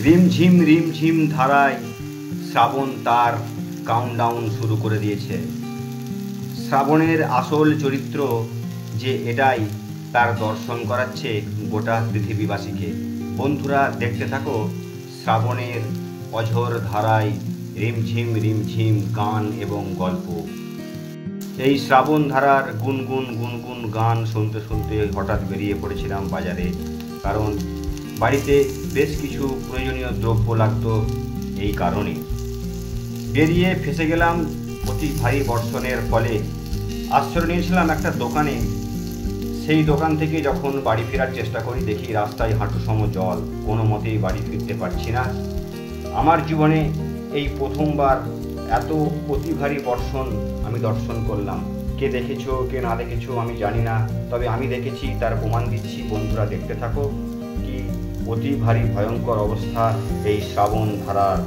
রিমঝিম ধারায় শ্রাবণ তার কাউন্টডাউন শুরু করে দিয়েছে। শ্রাবণের আসল চরিত্র যে এটাই তার দর্শন করাচ্ছে গোটা পৃথিবীবাসীকে। বন্ধুরা, দেখতে থাকো শ্রাবণের অঝোর ধারায় রিমঝিম গান এবং গল্প। এই শ্রাবণ ধারার গুনগুন গান শুনতে শুনতে হঠাৎ বেরিয়ে পড়েছিলাম বাজারে, কারণ বাড়িতে বেশ কিছু প্রয়োজনীয় দ্রব্য লাগতো। এই কারণে বেরিয়ে ফেসে গেলাম অতি ভারী বর্ষণের ফলে। আশ্রয় নিয়েছিলাম একটা দোকানে। সেই দোকান থেকে যখন বাড়ি ফেরার চেষ্টা করি, দেখি রাস্তায় হাঁটুসম জল, কোনো মতেই বাড়ি ফিরতে পারছি না। আমার জীবনে এই প্রথমবার এত অতি ভারী বর্ষণ আমি দর্শন করলাম। কে দেখেছো কে না দেখেছো আমি জানি না, তবে আমি দেখেছি, তার প্রমাণ দিচ্ছি। বন্ধুরা, দেখতে থাকো কি অতি ভারী ভয়ঙ্কর অবস্থা এই শ্রাবণ ধারার।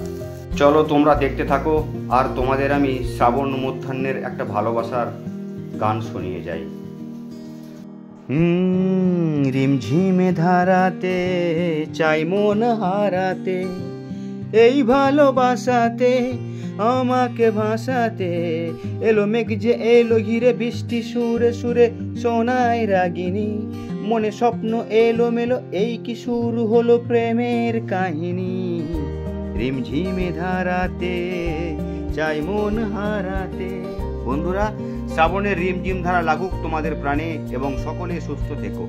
চলো তোমরা দেখতে থাকো, আর তোমাদের আমি শ্রাবণ মধ্যাহ্নের একটা ভালোবাসার গান শুনিয়ে যাই। রিমঝিমে ধারাতে চাই মন হারাতে, এই ভালোবাসাতে আমাকে ভাসাতে, এলো মেঘ যে এলো ঘিরে, বৃষ্টি সুরে সুরে শোনায় রাগিনী, মনে স্বপ্ন এলো মেলো, এই কি শুরু হলো প্রেমের কাহিনী। রিমঝিমে ধারাতে চাই মন হারাতে। বন্ধুরা, শ্রাবণের রিমঝিম ধারা লাগুক তোমাদের প্রাণে এবং সকলে সুস্থ থেকো।